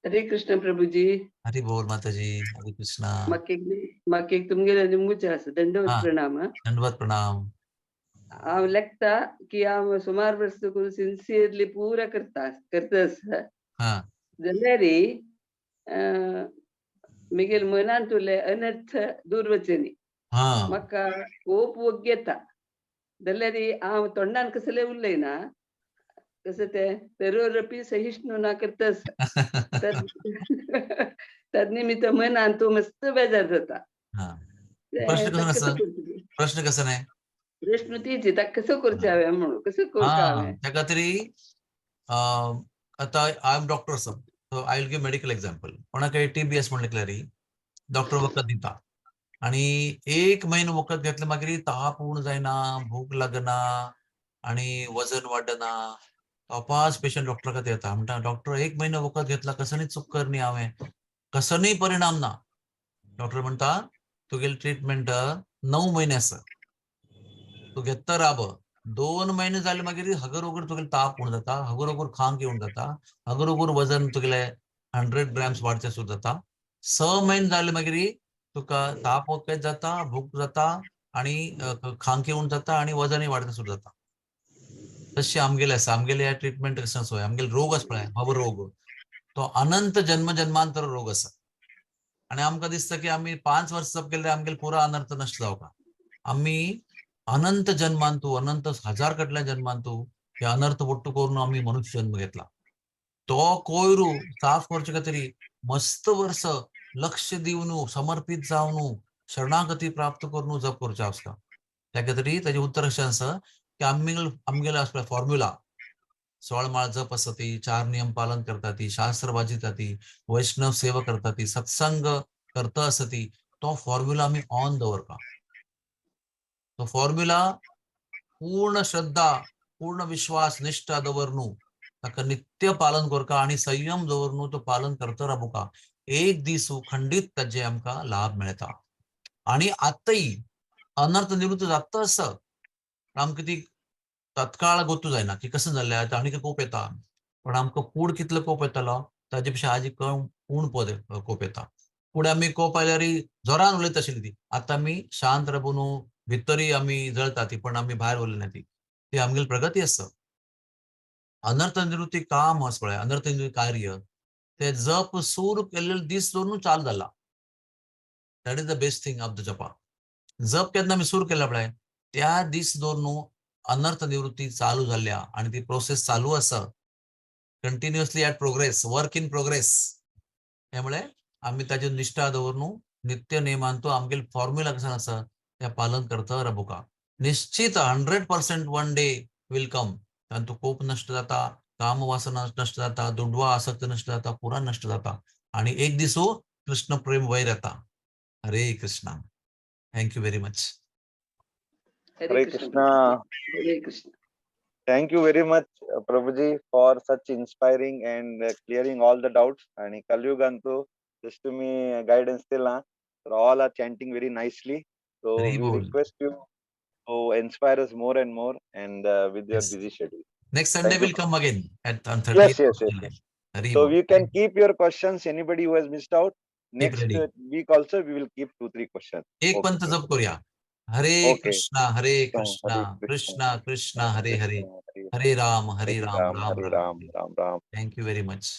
हरे कृष्ण प्रभुजी. हरि बोल माताजी. हरे कृष्णा. मक्के तुमगे निम्मुचे हस दंडवत हाँ प्रणाम. दंडवत प्रणाम. हांव लेखता की हांव सुमार वर्स करून सिन्सियरली पुरा करतास हाँ जाल्यार म्हगेल मनांत उरले अनर्थ दूर वचनी हाँ म्हाका खूब वग येता जाल्यार हांव तोंडान कसले उरलेना कसं ते तरोरपी सहिष्णू ना करतस तद तदनिमित्त मनान तू मस्त बेजार जाता. हाँ ते प्रश्न कसं ताका कसं नसतं. करतली प्रश्न कसं नाही. प्रश्न तीच ताका कसं करचें हाँ हांवें म्हणून कसं करता हाँ हांवें. त्या तरी आता I am doctor sir so I will give medical example. कोणाकडे TBS म्हणले की डॉक्टर वखद दिता आणि 1 महिनो वखद घेतलं मागीर ताप उण जायना, भूक लागना आणि वजन वाडना. तपास पेशंट डॉक्टर कडेन येता म्हणटा डॉक्टर 1 महिनो वखद घेतला कसं चुक्कर न्ही हांवें कसं परिणाम ना. डॉक्टर म्हणता तुगेली ट्रीटमेंट 9 महिने आसा तू घेता राब 2 महिने जाले मागीर हगर उगर तुगेले ताप उण जाता हगर उगर खांक येवन जाता हगर उगर वजन तुगेले 100 ग्रॅम्स वाडचे सुद्धा जाता 6 महिने जाले मागीर तुका ताप वगैरे जाता भूक जाता आणि खांक येवन जाता आणि वजनही वाडता सुद्धा जाता. तशी आमगेले आसा आमगेले ट्रीटमेंट कशें आसा आमगेले रोग आसा पळय भव रोग तो अनंत जन्म जन्मांतर रोग आसा आणि आमकां दिसता की आमी 5 वर्स जप केले आमगेले पुरो अनर्थ नष्ट जावका. आम्ही अनंत जन्मांतू अनंत हजार कटल्या जन्मांतू हे अनर्थ पोट्टू करून आम्ही मनुष्य जन्म घेतला. तो कोयरू साफ करचे खातीर मस्त वर्ष लक्ष दिवन समर्पित जावन शरणागती प्राप्त करून जप करचे आसता. त्या खातीर ताजे उत्तर अशें आसा की आमगेले आसता फॉर्म्युला 16 माळ जप आसा ती 4 नियम पालन करता ती शास्त्र वाजिता ती वैष्णव सेवा करता ती सत्संग करता आसा ती तो फॉर्म्युला आम्ही ऑन दवरता. तो फॉर्म्युला पूर्ण श्रद्धा पूर्ण विश्वास निष्ठा दवरणू ताका नित्य पालन करता आणि संयम दवरणू तो पालन करता राबुका एक दीस खंडित ताजे आमकां लाभ मेळटा. आणि आताही अनर्थ निवृत्त जाता आसा आमकां ती तत्काळ गोतू जायना की कसं जाल्लें आतां आनीक कोप येता पण आमकां कूड कितलो कोप येतालो ताजे पेक्षा आजी उण कोप येता. फुडें आमी कोप आयल्यार जोरान उलयता आशिल्ली ती आतां आमी शांत राबून भितरी आमी जळटा ती पण आमी भायर उलयना ती आमगेली प्रगती आसा. अनर्थ निवृत्ती काम आसा पळय अनर्थ निवृत्ती कार्य ते जप सुरू केल्ले दीस दवरून चालू जाला. That is the best thing of the जपा. जप केन्ना आमी सुरू केला पळय त्या दीस दवरून अनर्थ निवृत्ती चालू जाल्ल्या आणि ती प्रोसेस चालू आसा continuously at progress work in progress. त्यामुळे आम्ही ताजेर निष्ठा दवरून नित्य नेमांतो आमगेले फॉर्म्युला कसं आसा त्या पालन करता राबुका निश्चित 100% वन डे विल कम तातूंत कोप नष्ट जाता काम वासना नष्ट जाता दुडवा आसक्त नष्ट जाता पुरा नष्ट जाता आणि एक दीस कृष्ण प्रेम वैर येता. हरे कृष्णा. Thank you very much. हरे कृष्ण प्रभुजी. हरे Krishna. Thank you very much, Prabhuji, for such inspiring and clearing all the doubts. And Kalyugantu, just to me guidance still, so all are chanting very nicely. So Hari we bol. request you to inspire us more and more, and with your Yes. busy schedule. Next Sunday Thank you. will come again on 30th Yes, of yes, July. yes. Hari So bol. you can keep your questions. Anybody who has missed out, Keep next ready. week also we will keep 2-3 questions. एक Okay. पंथ जप करूया. हरे Okay. Krishna Hare Krishna Krishna, Krishna Krishna Hare Hare Krishna, हरे Ram Hare Ram Ram, Ram Hare Ram. Ram, Ram Ram. Thank you very much.